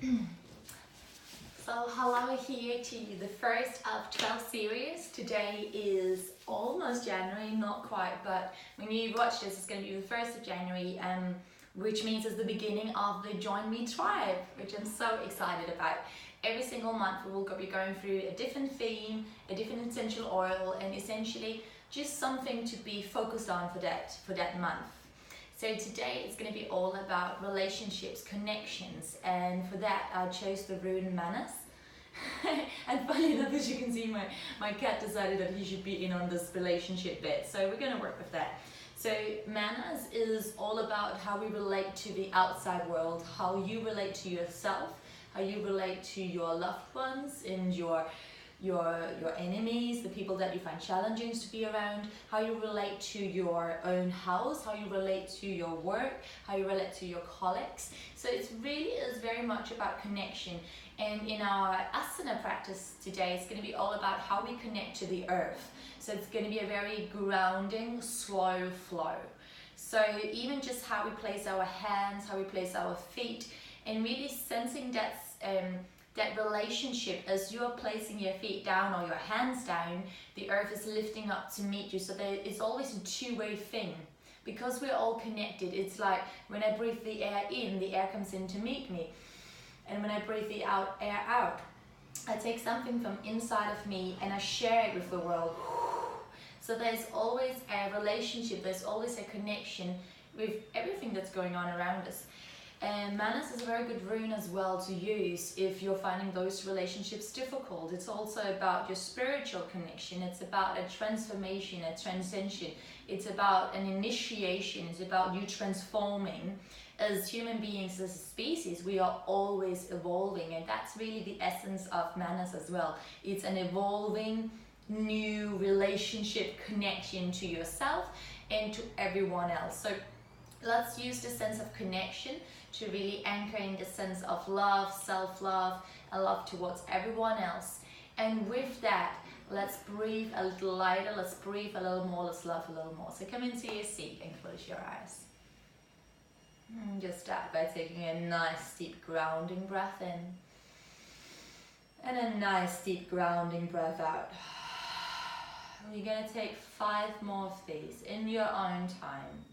So hello here to the first of 12 series. Today is almost January, not quite, but when you watch this, it's going to be the 1st of January, which means it's the beginning of the Join Me Tribe, which I'm so excited about. Every single month we will be going through a different theme, a different essential oil, and essentially just something to be focused on for that month. So today it's going to be all about relationships, connections, and for that I chose the rune Manas. And funny enough, as you can see, my cat decided that he should be in on this relationship bit, so we're going to work with that. So Manas is all about how we relate to the outside world, how you relate to yourself, how you relate to your loved ones and your enemies, the people that you find challenging to be around, how you relate to your own house, how you relate to your work, how you relate to your colleagues. So it really is very much about connection. And in our asana practice today, it's going to be all about how we connect to the earth. So it's going to be a very grounding, slow flow. So even just how we place our hands, how we place our feet, and really sensing that relationship as you're placing your feet down or your hands down, the earth is lifting up to meet you. So it's always a two-way thing. Because we're all connected, it's like when I breathe the air in, the air comes in to meet me. And when I breathe the air out, I take something from inside of me and I share it with the world. So there's always a relationship, there's always a connection with everything that's going on around us. And Manas is a very good rune as well to use if you're finding those relationships difficult. It's also about your spiritual connection. It's about a transformation, a transcension. It's about an initiation. It's about you transforming. As human beings, as a species, we are always evolving, and that's really the essence of Manas as well. It's an evolving, new relationship connection to yourself and to everyone else. So let's use the sense of connection to really anchor in the sense of love, self-love, and love towards everyone else. And with that, let's breathe a little lighter, let's breathe a little more, let's love a little more. So come into your seat and close your eyes. And just start by taking a nice deep grounding breath in. And a nice deep grounding breath out. You're going to take 5 more of these in your own time.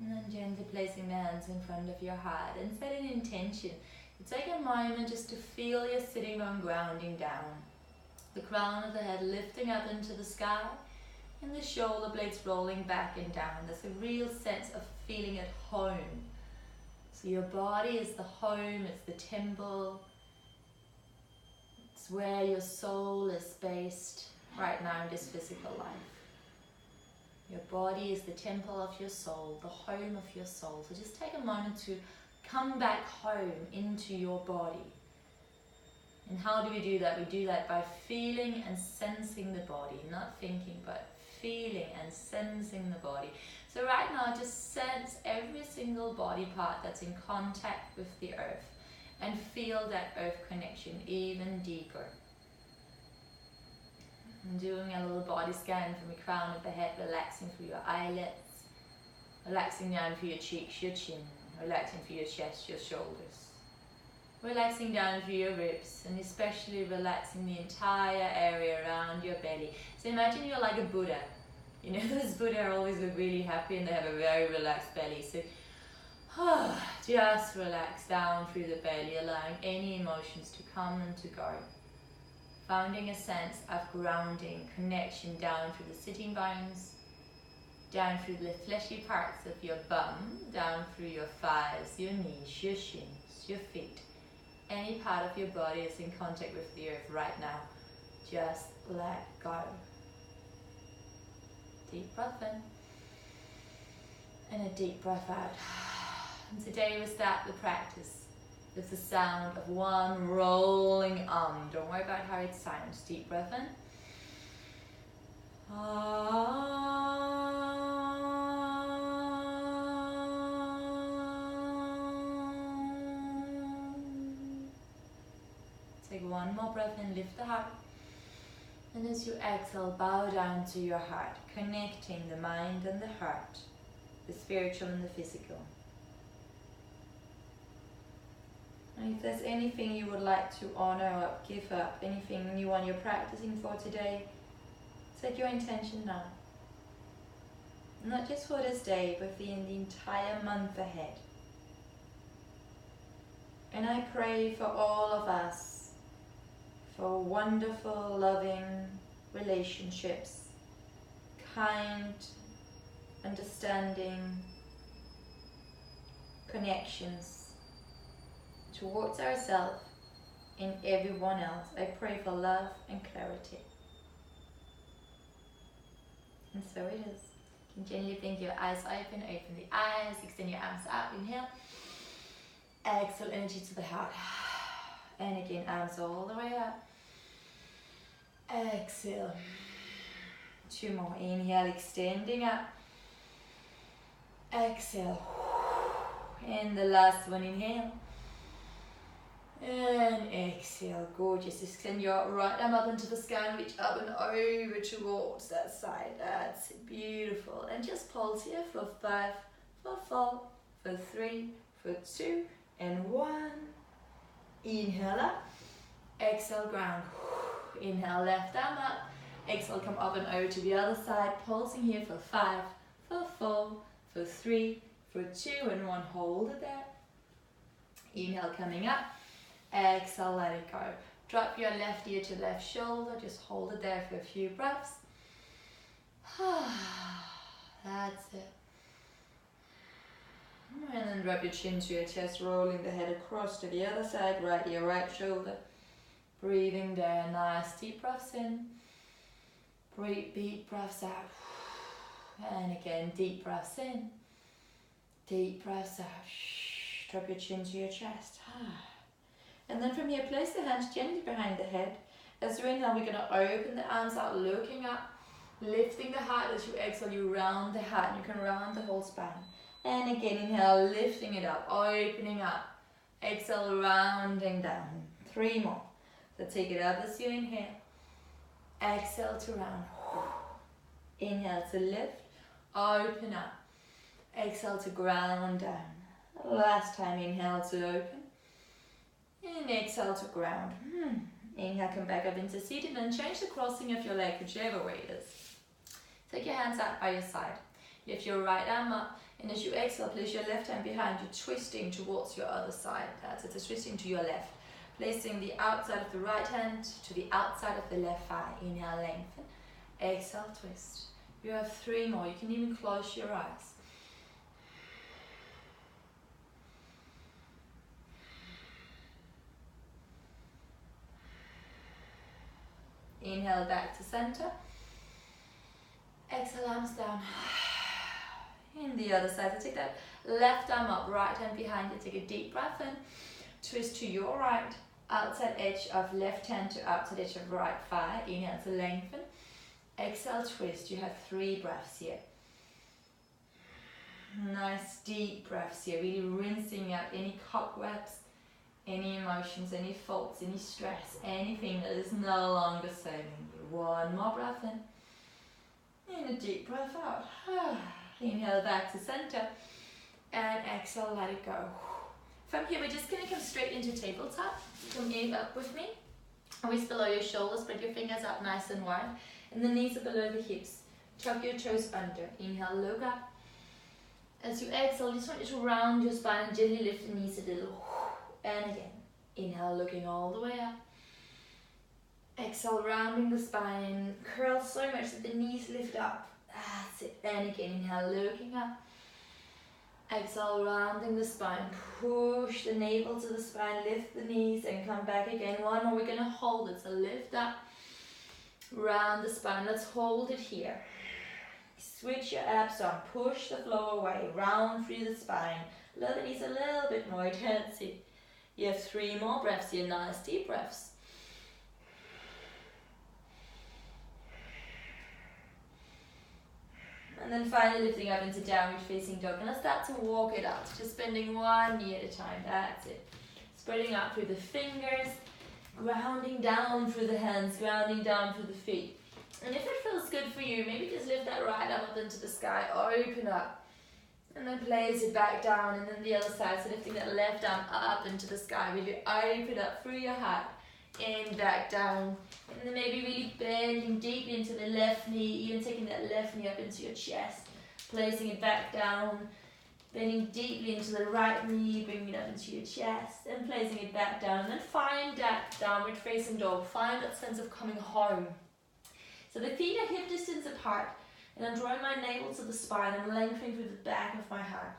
And then gently placing the hands in front of your heart and set an intention. Take a moment just to feel your sitting bone grounding down. The crown of the head lifting up into the sky and the shoulder blades rolling back and down. There's a real sense of feeling at home. So your body is the home, it's the temple. It's where your soul is based right now in this physical life. Your body is the temple of your soul, the home of your soul. So just take a moment to come back home into your body. And how do we do that? We do that by feeling and sensing the body, not thinking, but feeling and sensing the body. So right now, just sense every single body part that's in contact with the earth and feel that earth connection even deeper. And doing a little body scan from the crown of the head, relaxing through your eyelids, relaxing down through your cheeks, your chin, relaxing through your chest, your shoulders, relaxing down through your ribs, and especially relaxing the entire area around your belly. So imagine you're like a Buddha. You know, those Buddha are always look really happy and they have a very relaxed belly. So just relax down through the belly, allowing any emotions to come and to go. Finding a sense of grounding, connection down through the sitting bones, down through the fleshy parts of your bum, down through your thighs, your knees, your shins, your feet. Any part of your body is in contact with the earth right now. Just let go. Deep breath in and a deep breath out. And today we start the practice with the sound of one rolling Don't worry about how it sounds. Deep breath in. Take one more breath in, lift the heart. And as you exhale, bow down to your heart, connecting the mind and the heart, the spiritual and the physical. And if there's anything you would like to honor or give up, anything new one you're practicing for today, set your intention now. Not just for this day, but for the entire month ahead. And I pray for all of us, for wonderful, loving relationships, kind, understanding connections towards ourselves and everyone else. I pray for love and clarity. And so it is. You can gently blink your eyes open, open the eyes, extend your arms out, inhale. Exhale, energy to the heart. And again, arms all the way up. Exhale. 2 more. Inhale, extending up. Exhale. And the last one, inhale. And exhale. Gorgeous. Extend your right arm up into the sky and reach up and over towards that side. That's it. Beautiful. And just pulse here for 5, for 4, for 3, for 2, and 1. Inhale up. Exhale, ground. Inhale, left arm up. Exhale, come up and over to the other side. Pulsing here for 5, for 4, for 3, for 2, and 1. Hold it there. Inhale, coming up. Exhale, let it go. Drop your left ear to left shoulder. Just hold it there for a few breaths. That's it. And then drop your chin to your chest, rolling the head across to the other side. Right ear, right shoulder. Breathing there. Nice deep breaths in. Breathe, deep breaths out. And again, deep breaths in. Deep breaths out. Drop your chin to your chest. And then from here, place the hands gently behind the head. As you inhale, we're going to open the arms out, looking up, lifting the heart. As you exhale, you round the heart. You can round the whole spine. And again, inhale, lifting it up, opening up. Exhale, rounding down. 3 more. So take it up as you inhale. Exhale to round. Inhale to lift, open up. Exhale to ground down. Last time, inhale to open. And exhale to ground. Inhale, come back up into seated and change the crossing of your leg, whichever way it is. Take your hands out by your side. Lift your right arm up, and as you exhale, place your left hand behind you, twisting towards your other side. That's it, twisting to your left. Placing the outside of the right hand to the outside of the left thigh. Inhale, lengthen. Exhale, twist. You have 3 more. You can even close your eyes. Inhale, back to center. Exhale, arms down. In the other side, so take that left arm up, right hand behind you. Take a deep breath in. Twist to your right. Outside edge of left hand to outside edge of right thigh. Inhale to lengthen. Exhale, twist. You have 3 breaths here. Nice deep breaths here. Really rinsing out any cobwebs, any emotions, any faults, any stress, anything that is no longer serving you. 1 more breath in. And a deep breath out. Inhale back to center. And exhale, let it go. From here, we're just going to come straight into tabletop. Come in up with me. Wrist below your shoulders, spread your fingers out nice and wide. And the knees are below the hips. Tuck your toes under. Inhale, look up. As you exhale, just want you to round your spine and gently lift the knees a little. And again. Inhale, looking all the way up. Exhale, rounding the spine. Curl so much that the knees lift up. That's it. And again, inhale, looking up. Exhale, rounding the spine. Push the navel to the spine, lift the knees and come back again. 1 more, we're going to hold it. So lift up, round the spine. Let's hold it here. Switch your abs on. Push the floor away. Round through the spine. Lower the knees a little bit more. That's it. You have 3 more breaths here. Nice deep breaths. And then finally lifting up into downward facing dog. And let's start to walk it out. Just bending one knee at a time. That's it. Spreading out through the fingers. Grounding down through the hands. Grounding down through the feet. And if it feels good for you, maybe just lift that right arm up into the sky. Open up. And then place it back down. And then the other side. So lifting that left arm up into the sky. Really open up through your heart. And back down. And then maybe really bending deeply into the left knee, even taking that left knee up into your chest, placing it back down, bending deeply into the right knee, bringing it up into your chest, and placing it back down. And then find that downward facing dog. Find that sense of coming home. So the feet are hip distance apart, and I'm drawing my navel to the spine. I'm lengthening through the back of my heart.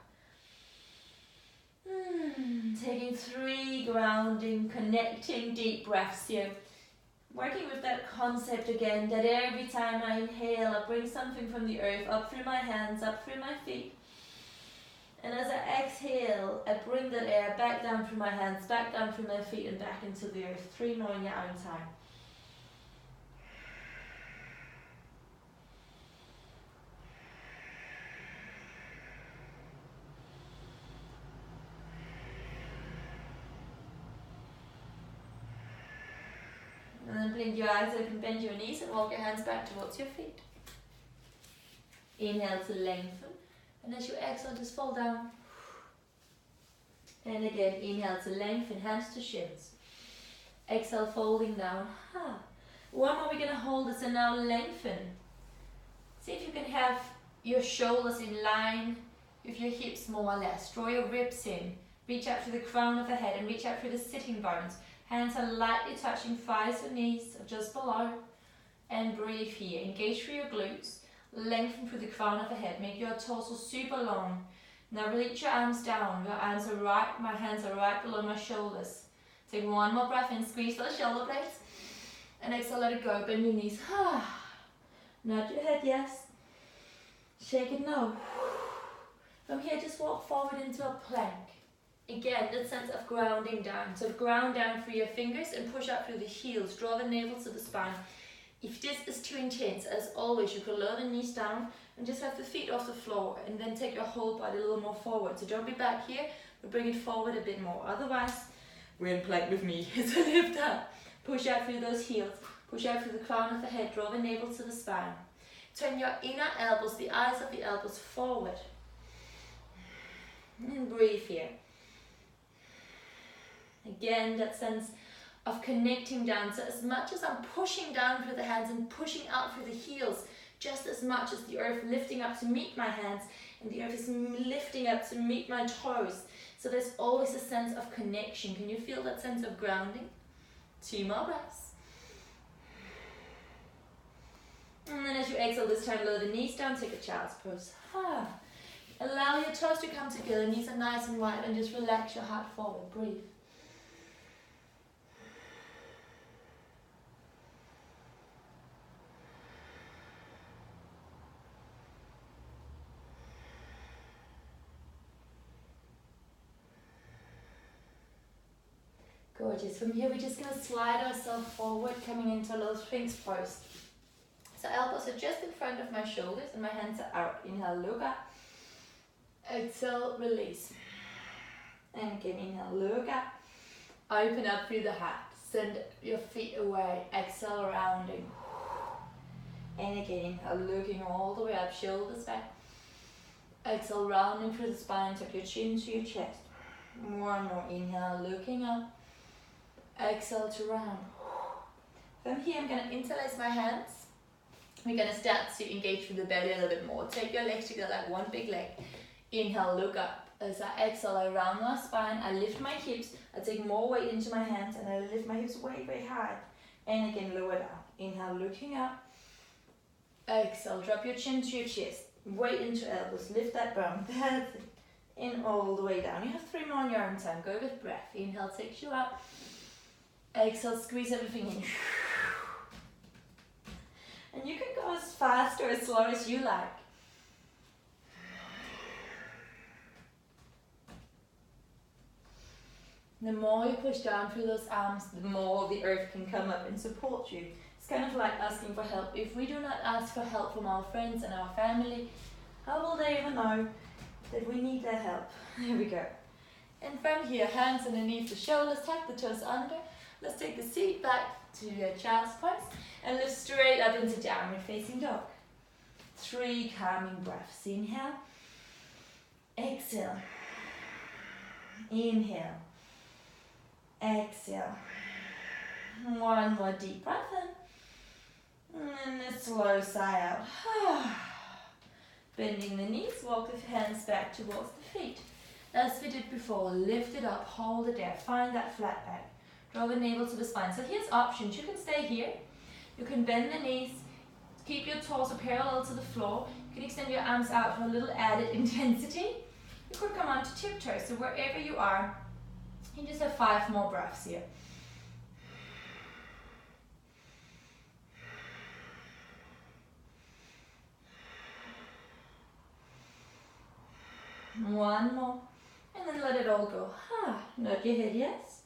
Taking 3 grounding, connecting deep breaths here. Working with that concept again, that every time I inhale, I bring something from the earth up through my hands, up through my feet. And as I exhale, I bring that air back down through my hands, back down through my feet, and back into the earth. 3 more in your own time. And then blink your eyes open, bend your knees, and walk your hands back towards your feet. Inhale to lengthen, and as you exhale, just fall down. And again, inhale to lengthen, hands to shins. Exhale, folding down. One more we're going to hold this, and now lengthen. See if you can have your shoulders in line with your hips more or less. Draw your ribs in. Reach out through the crown of the head and reach out through the sitting bones. Hands are lightly touching thighs or knees, or just below. And breathe here. Engage through your glutes. Lengthen through the crown of the head. Make your torso super long. Now reach your arms down. Your arms are right, my hands are right below my shoulders. Take one more breath in. Squeeze those shoulder blades. And exhale, let it go. Bend your knees. Nod your head, yes. Shake it, no. From here, just walk forward into a plank. Again, that sense of grounding down. So ground down through your fingers and push up through the heels. Draw the navel to the spine. If this is too intense, as always, you can lower the knees down and just have the feet off the floor, and then take your whole body a little more forward. So don't be back here, but bring it forward a bit more. Otherwise, we're in plank with me. So lift up. Push out through those heels. Push out through the crown of the head. Draw the navel to the spine. Turn your inner elbows, the eyes of the elbows, forward. And breathe here. Again, that sense of connecting down. So as much as I'm pushing down through the hands and pushing out through the heels, just as much as the earth lifting up to meet my hands and the earth is lifting up to meet my toes. So there's always a sense of connection. Can you feel that sense of grounding? 2 more breaths. And then as you exhale this time, lower the knees down, take a child's pose. Allow your toes to come together, knees are nice and wide, and just relax your heart forward. Breathe. Gorgeous. From here, we're just going to slide ourselves forward, coming into a little Sphinx pose. So elbows are just in front of my shoulders and my hands are out. Inhale, look up. Exhale, release. And again, inhale, look up. Open up through the heart. Send your feet away. Exhale, rounding. And again, inhale, looking all the way up, shoulders back. Exhale, rounding through the spine. Tuck your chin to your chest. One more. Inhale, looking up. Exhale to round. From here, I'm going to interlace my hands. We're going to start to engage through the belly a little bit more. Take your legs together like one big leg. Inhale, look up. As I exhale, I round my spine. I lift my hips. I take more weight into my hands and I lift my hips way, way high. And again, lower down. Inhale, looking up. Exhale, drop your chin to your chest. Weight into elbows. Lift that bone. That's it. In all the way down. You have 3 more on your own time. Go with breath. Inhale takes you up. Exhale, squeeze everything in. And you can go as fast or as slow as you like. The more you push down through those arms, the more the earth can come up and support you. It's kind of like asking for help. If we do not ask for help from our friends and our family, how will they ever know that we need their help? There we go. And from here, hands underneath the shoulders, tuck the toes under. Let's take the seat back to your child's pose and lift straight up into downward facing dog. 3 calming breaths. Inhale. Exhale. Inhale. Exhale. 1 more deep breath in. And then a slow sigh out. Bending the knees, walk the hands back towards the feet. As we did before, lift it up, hold it there, find that flat back. Draw the navel to the spine. So here's options. You can stay here. You can bend the knees, keep your torso parallel to the floor. You can extend your arms out for a little added intensity. You could come onto tiptoes. So wherever you are, you just have 5 more breaths here. One more. And then let it all go. Nod your head yes.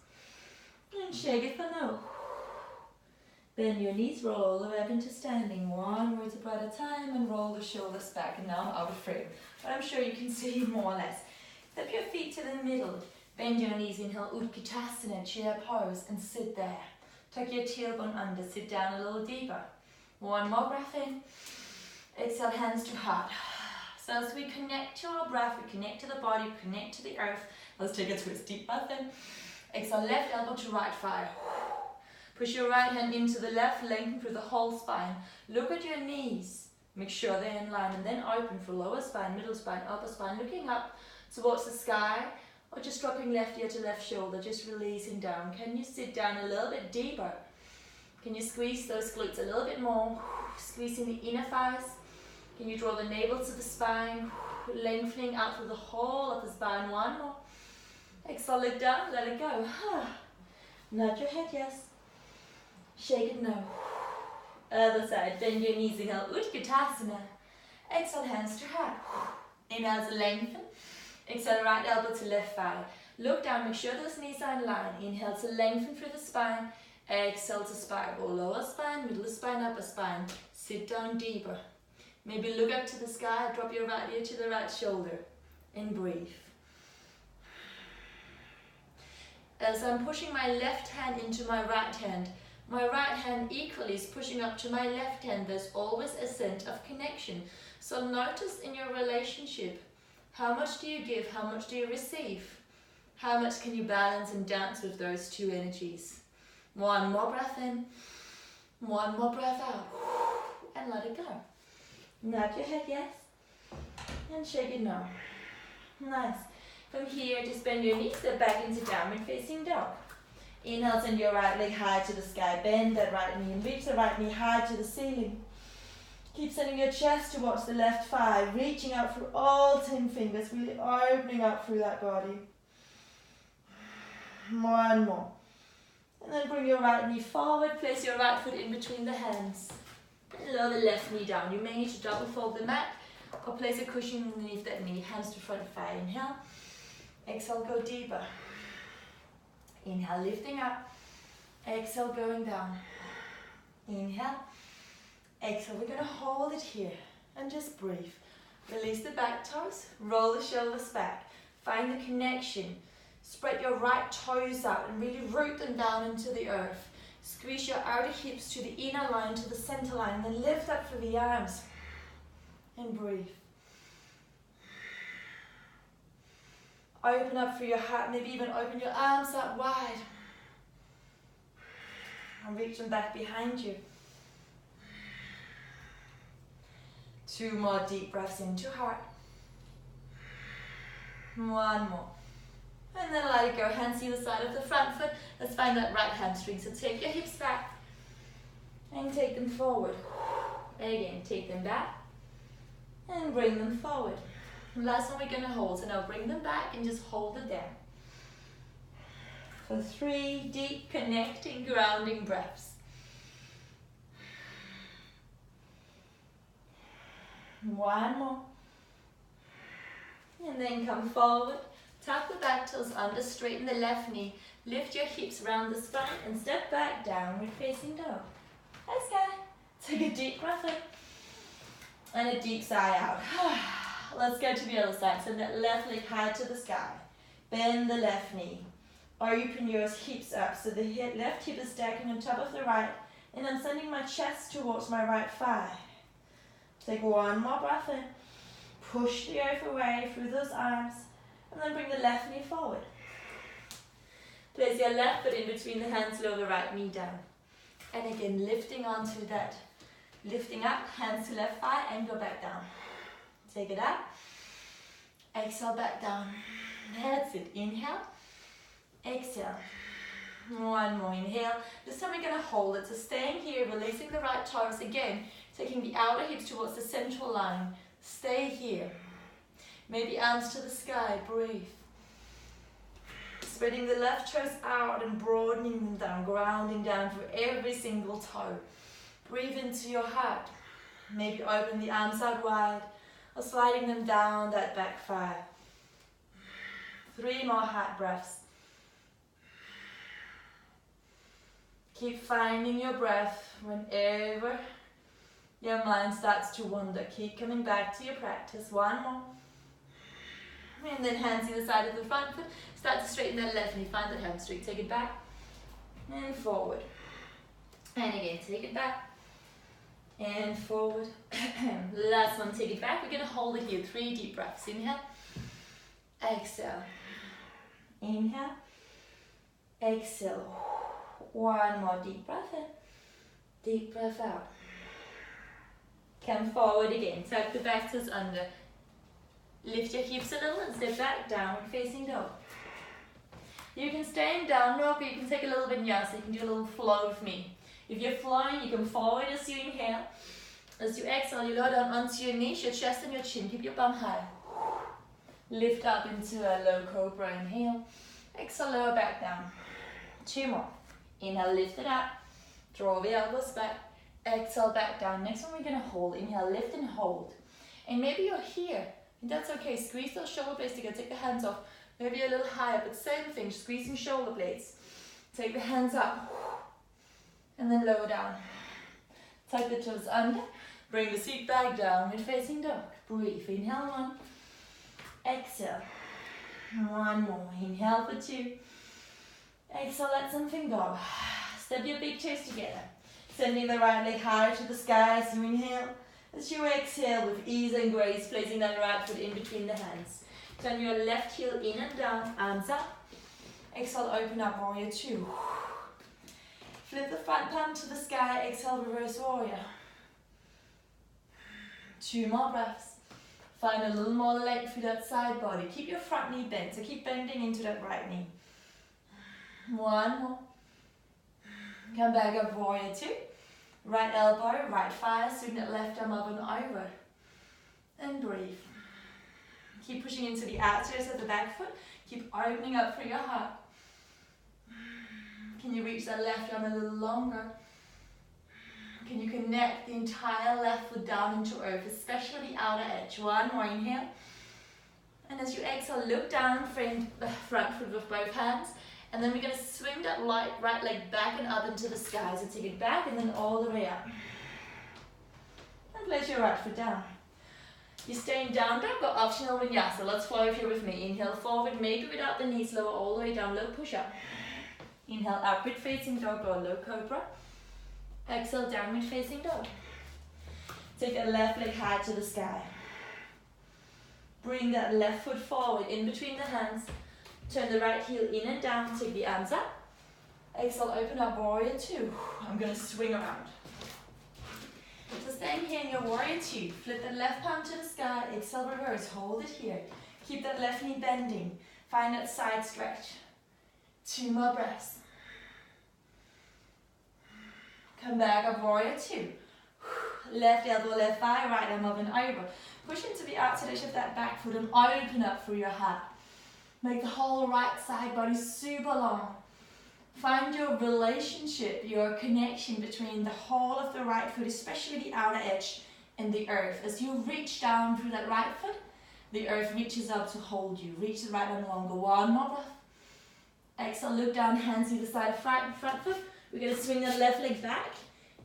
And shake it for no. Bend your knees, roll the way up into standing. 1 vertebra at a time and roll the shoulders back. And now I'm out of frame. But I'm sure you can see more or less. Step your feet to the middle. Bend your knees, inhale Utkatasana, chair pose, and sit there. Tuck your tailbone under, sit down a little deeper. 1 more breath in. Exhale, hands to heart. So as we connect to our breath, we connect to the body, we connect to the earth. Let's take a twist, deep breath in. Exhale, left elbow to right thigh. Push your right hand into the left, lengthen through the whole spine. Look at your knees. Make sure they're in line and then open for lower spine, middle spine, upper spine, looking up towards the sky or just dropping left ear to left shoulder, just releasing down. Can you sit down a little bit deeper? Can you squeeze those glutes a little bit more? Squeezing the inner thighs. Can you draw the navel to the spine, lengthening out through the whole of the spine. 1 more. Exhale, look down, let it go. Nod your head, yes. Shake it, no. Other side, bend your knees, inhale, Utkatasana. Exhale, hands to heart. Inhale to lengthen. Exhale, right elbow to left thigh. Look down, make sure those knees are in line. Inhale to lengthen through the spine. Exhale to spiral. Lower spine, middle spine, upper spine. Sit down deeper. Maybe look up to the sky, drop your right ear to the right shoulder. And breathe. As I'm pushing my left hand into my right hand equally is pushing up to my left hand. There's always a sense of connection. So notice in your relationship, how much do you give, how much do you receive? How much can you balance and dance with those 2 energies? 1 more breath in, 1 more breath out, and let it go. Nod your head yes, and shake it no. Nice. From here, just bend your knees, step back into downward facing dog. Inhale, send your right leg high to the sky. Bend that right knee and reach the right knee high to the ceiling. Keep sending your chest towards the left thigh, reaching out through all 10 fingers, really opening up through that body. 1 more. And then bring your right knee forward, place your right foot in between the hands. And lower the left knee down. You may need to double fold the mat or place a cushion underneath that knee. Hands to front thigh. Inhale. Exhale, go deeper. Inhale, lifting up. Exhale, going down. Inhale. Exhale, we're going to hold it here and just breathe. Release the back toes, roll the shoulders back. Find the connection. Spread your right toes out and really root them down into the earth. Squeeze your outer hips to the inner line, to the center line, then lift up through the arms and breathe. Open up through your heart, maybe even open your arms out wide. And reach them back behind you. 2 more deep breaths into heart. 1 more. And then let it go. Hands either side of the front foot. Let's find that right hamstring. So take your hips back and take them forward. Again, take them back and bring them forward. Last one we're going to hold. So now bring them back and just hold it there. For 3 deep, connecting, grounding breaths. 1 more. And then come forward. Tuck the back toes under, straighten the left knee, lift your hips around the spine and step back, downward facing dog. Let's go. Take a deep breath in and a deep sigh out. Let's go to the other side. Send that left leg high to the sky. Bend the left knee. Open your hips up so the left hip is stacking on top of the right, and I'm sending my chest towards my right thigh. Take one more breath in. Push the earth away through those arms, and then bring the left knee forward. Place your left foot in between the hands, lower the right knee down. And again, lifting onto that. Lifting up, hands to left thigh, and go back down. Take it up. Exhale, back down. That's it. Inhale. Exhale. One more. Inhale. This time we're going to hold it. So staying here, releasing the right torso again. Taking the outer hips towards the central line. Stay here. Maybe arms to the sky. Breathe. Spreading the left toes out and broadening them down, grounding down through every single toe. Breathe into your heart. Maybe open the arms out wide or sliding them down that back thigh. 3 more heart breaths. Keep finding your breath whenever your mind starts to wander. Keep coming back to your practice. 1 more. And then hands either side of the front foot. Start to straighten that left knee. Find that hamstring. Take it back and forward. And again, take it back and forward. Last one, take it back. We're going to hold it here. 3 deep breaths. Inhale. Exhale. Inhale. Exhale. 1 more deep breath in. Deep breath out. Come forward again. Tuck the back toes under. Lift your hips a little and step back, downward facing dog. You can stay in down dog, or you can take a little vinyasa. You can do a little flow with me. If you're flowing, you come forward as you inhale. As you exhale, you lower down onto your knees, your chest and your chin. Keep your bum high. Lift up into a low cobra. Inhale. Exhale, lower back down. 2 more. Inhale, lift it up. Draw the elbows back. Exhale, back down. Next one we're going to hold. Inhale, lift and hold. And maybe you're here. And that's okay. Squeeze those shoulder blades together. Take the hands off. Maybe a little higher, but same thing. Squeezing shoulder blades. Take the hands up. And then lower down. Tuck the toes under. Bring the seat back down. We're facing dog. Breathe. Inhale 1. Exhale. 1 more. Inhale for 2. Exhale, let something go. Step your big toes together. Sending the right leg higher to the sky as you inhale. As you exhale with ease and grace, placing that right foot in between the hands. Turn your left heel in and down, arms up. Exhale, open up, warrior 2. Flip the front palm to the sky, exhale, reverse warrior. 2 more breaths. Find a little more length through that side body. Keep your front knee bent, so keep bending into that right knee. 1 more. Come back up, warrior 2. Right elbow, right thigh, swing that left arm up and over. And breathe. Keep pushing into the outstretch of the back foot. Keep opening up through your heart. Can you reach that left arm a little longer? Can you connect the entire left foot down into earth, especially the outer edge? 1 more, inhale. And as you exhale, look down, frame the front foot with both hands. And then we're going to swing that right leg back and up into the sky. So take it back and then all the way up. And place your right foot down. You're staying down dog or optional vinyasa. Let's flow here with me. Inhale forward, maybe without the knees, lower all the way down, low push up. Inhale, upward facing dog or low cobra. Exhale, downward facing dog. Take that left leg high to the sky. Bring that left foot forward in between the hands. Turn the right heel in and down, take the arms up. Exhale, open up, warrior 2. I'm going to swing around. So staying here in your warrior 2. Flip that left palm to the sky, exhale, reverse, hold it here. Keep that left knee bending. Find that side stretch. 2 more breaths. Come back up, warrior 2. Left elbow, left thigh, right arm up and over. Push into the outside edge of that back foot and open up through your heart. Make the whole right side body super long. Find your relationship, your connection between the whole of the right foot, especially the outer edge, and the earth. As you reach down through that right foot, The earth reaches up to hold you. Reach the right arm longer. One more breath. Exhale, look down, hands either side of front foot. We're going to swing that left leg back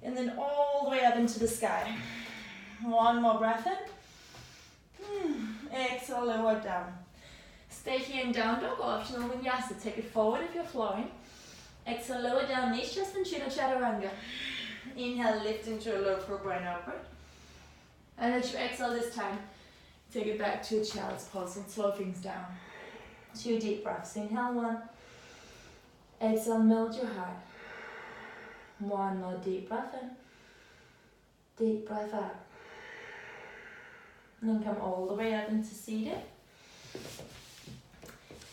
and then all the way up into the sky. One more breath in. Exhale, lower down. Stay here in down dog, optional vinyasa. Take it forward if you're flowing. Exhale, lower down, knees, chest and chin, chaturanga. Inhale, lift into a low forward upward. And as you exhale this time, take it back to a child's pose and slow things down. 2 deep breaths. Inhale, 1. Exhale, melt your heart. 1 more deep breath in. Deep breath out. And then come all the way up into seated.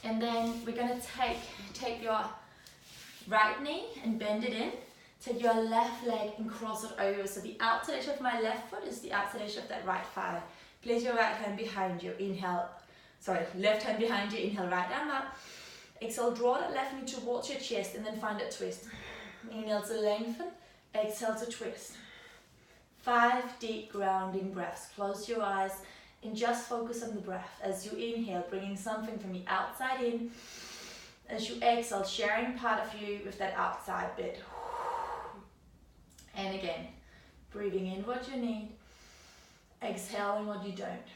And then we're going to take your right knee and bend it in. Take your left leg and cross it over. So the outside edge of my left foot is the outside edge of that right thigh. Place your right hand behind you. Left hand behind you. Inhale, right arm up. Exhale, draw that left knee towards your chest and then find a twist. Inhale to lengthen. Exhale to twist. 5 deep grounding breaths. Close your eyes and just focus on the breath. As you inhale, bringing something from the outside in. As you exhale, sharing part of you with that outside bit. And again, breathing in what you need. Exhaling what you don't.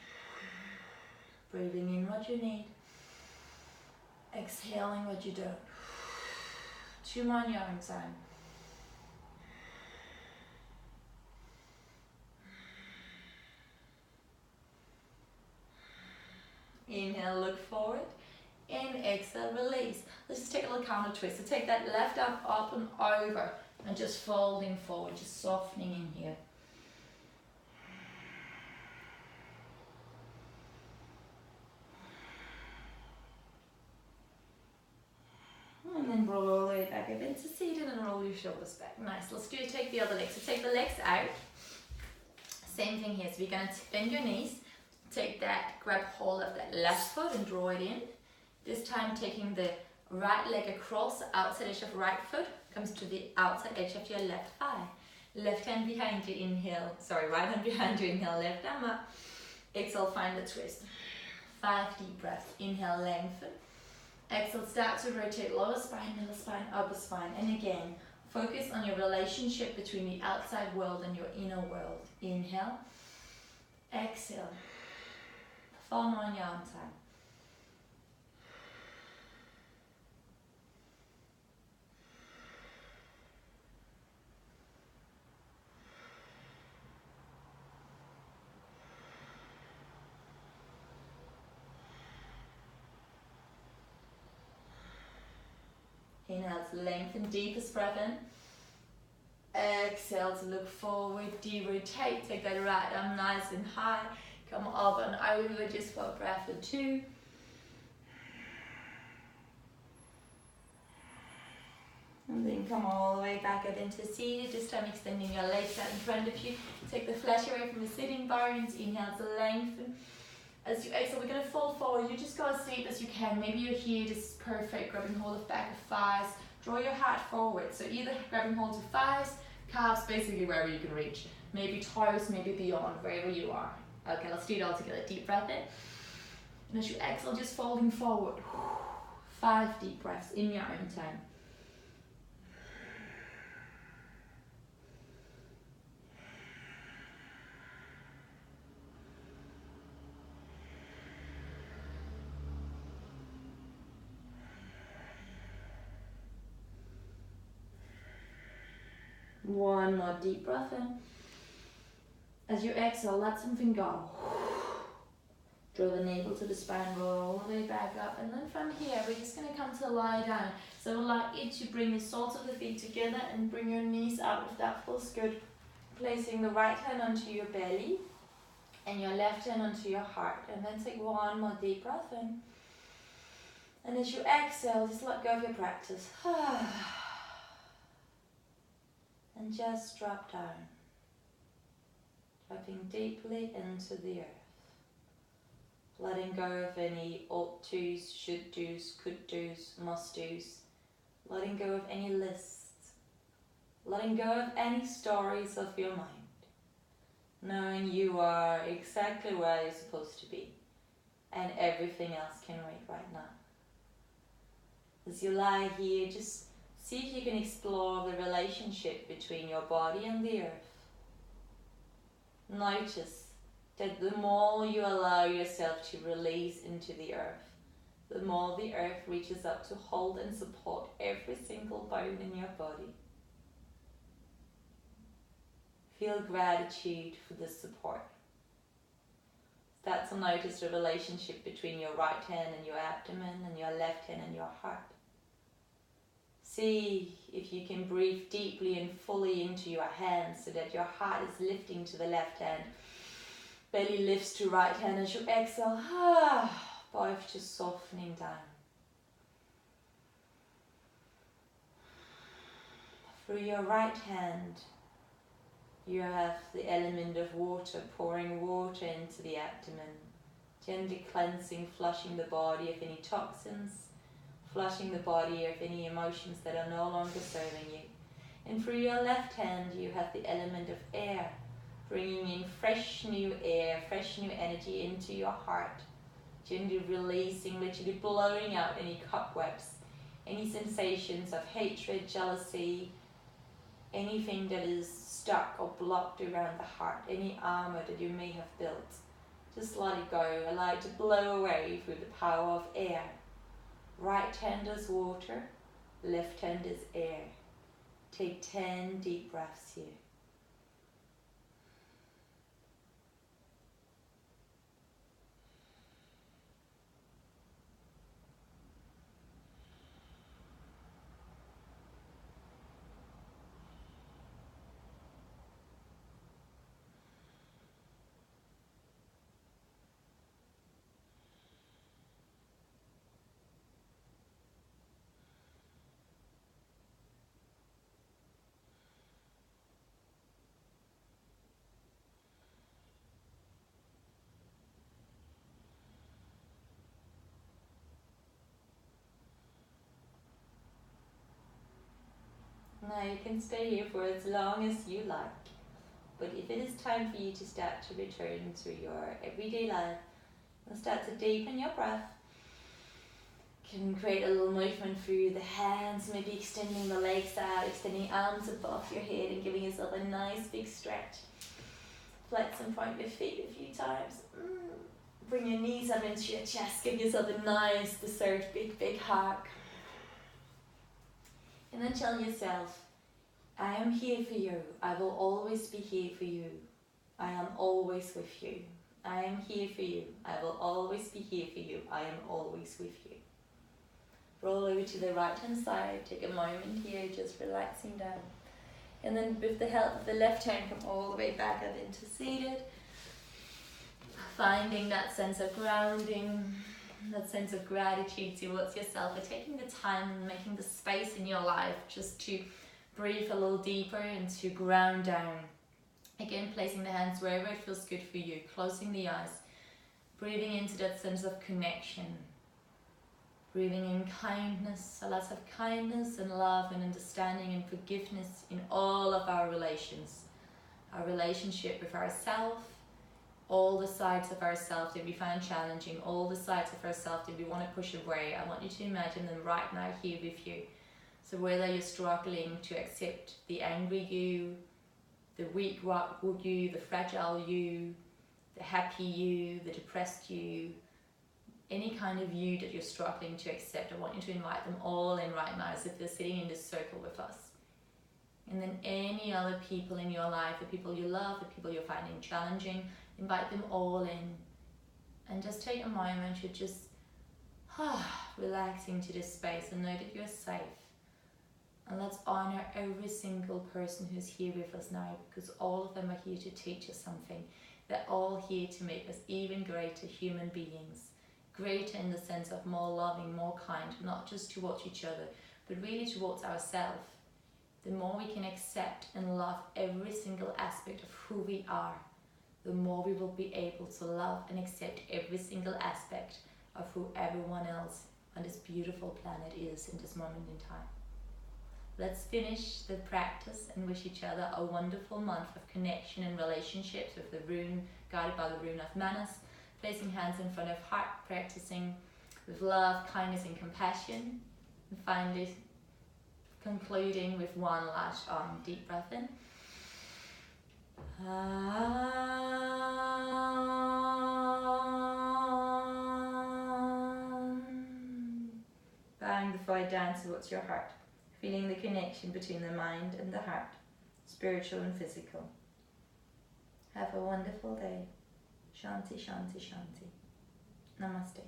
Breathing in what you need. Exhaling what you don't. 2 more on your own time. Inhale, look forward. And exhale, release. Let's just take a little counter twist. So take that left arm up and over and just folding forward, just softening in here. And then roll all the way back up into seated and roll your shoulders back. Nice. Let's take the other leg. So take the legs out. Same thing here. So we're going to bend your knees. Take that, grab hold of that left foot and draw it in. This time taking the right leg across the outside edge of right foot, comes to the outside edge of your left thigh. Left hand behind you, right hand behind you, inhale, left arm up. Exhale, find the twist. 5 deep breaths. Inhale, lengthen. Exhale, start to rotate lower spine, middle spine, upper spine. And again, focus on your relationship between the outside world and your inner world. Inhale. Exhale. 4 more on your own time. Inhale to lengthen, deepest breath in. Exhale to look forward, de-rotate, take that right arm nice and high. Come up and over just for a breath or 2. And then come all the way back up into seated. This time extending your legs out in front of you. Take the flesh away from the sitting bones. Inhale to lengthen. As you exhale, we're going to fold forward. You just go as deep as you can. Maybe you're here, this is perfect. Grabbing hold of back of thighs. Draw your heart forward. So either grabbing hold of thighs, calves, basically wherever you can reach. Maybe toes, maybe beyond, wherever you are. Okay, let's do it all together. Deep breath in. And as you exhale, just folding forward. 5 deep breaths in your own time. One more deep breath in. As you exhale, let something go. Draw the navel to the spine, roll all the way back up. And then from here, we're just going to come to lie down. So I would like you to bring the soles of the feet together and bring your knees out if that feels good. Placing the right hand onto your belly and your left hand onto your heart. And then take one more deep breath in. And as you exhale, just let go of your practice. And just drop down. Dropping deeply into the earth. Letting go of any ought tos, should dos, could dos, must dos. Letting go of any lists. Letting go of any stories of your mind. Knowing you are exactly where you're supposed to be. everything else can wait right now. As you lie here, just see if you can explore the relationship between your body and the earth. Notice that the more you allow yourself to release into the earth, the more the earth reaches up to hold and support every single bone in your body. Feel gratitude for this support. Start to notice the relationship between your right hand and your abdomen and your left hand and your heart. See if you can breathe deeply and fully into your hands so that your heart is lifting to the left hand. Belly lifts to right hand as you exhale. Both just softening down. Through your right hand, you have the element of water, pouring water into the abdomen, gently cleansing, flushing the body of any toxins, flushing the body of any emotions that are no longer serving you. And through your left hand, you have the element of air, bringing in fresh new air, fresh new energy into your heart, gently releasing, literally blowing out any cobwebs, any sensations of hatred, jealousy, anything that is stuck or blocked around the heart, any armor that you may have built. Just let it go, allow it to blow away through the power of air. Right hand is water, left hand is air. Take 10 deep breaths here. Now you can stay here for as long as you like, but if it is time for you to start to return to your everyday life and start to deepen your breath, you can create a little movement through the hands, maybe extending the legs out, extending arms above your head and giving yourself a nice big stretch. Flex and point your feet a few times. Bring your knees up into your chest, give yourself a nice deserved big hug. And then tell yourself, I am here for you. I will always be here for you. I am always with you. I am here for you. I will always be here for you. I am always with you. Roll over to the right hand side. Take a moment here, just relaxing down. And then with the help of the left hand, come all the way back up into seated. Finding that sense of grounding, that sense of gratitude towards yourself for taking the time and making the space in your life just to breathe a little deeper and to ground down. Again, placing the hands wherever it feels good for you, closing the eyes, breathing into that sense of connection, breathing in kindness, a lot of kindness and love and understanding and forgiveness in all of our relations, our relationship with ourselves, all the sides of ourselves that we find challenging, all the sides of ourselves that we want to push away. I want you to imagine them right now here with you. So whether you're struggling to accept the angry you, the weak you, the fragile you, the happy you, the depressed you, any kind of you that you're struggling to accept, I want you to invite them all in right now as if they're sitting in this circle with us. And then any other people in your life, the people you love, the people you're finding challenging, invite them all in. And just take a moment to just relax into this space and know that you're safe. And let's honor every single person who's here with us now, because all of them are here to teach us something. They're all here to make us even greater human beings. Greater in the sense of more loving, more kind, not just towards each other, but really towards ourselves. The more we can accept and love every single aspect of who we are, the more we will be able to love and accept every single aspect of who everyone else on this beautiful planet is in this moment in time. Let's finish the practice and wish each other a wonderful month of connection and relationships with the rune, guided by the rune of Manas. Placing hands in front of heart, practicing with love, kindness and compassion. And finally concluding with one last deep breath in. Bowing before I down towards your heart, feeling the connection between the mind and the heart, spiritual and physical. Have a wonderful day. Shanti, Shanti, Shanti. Namaste.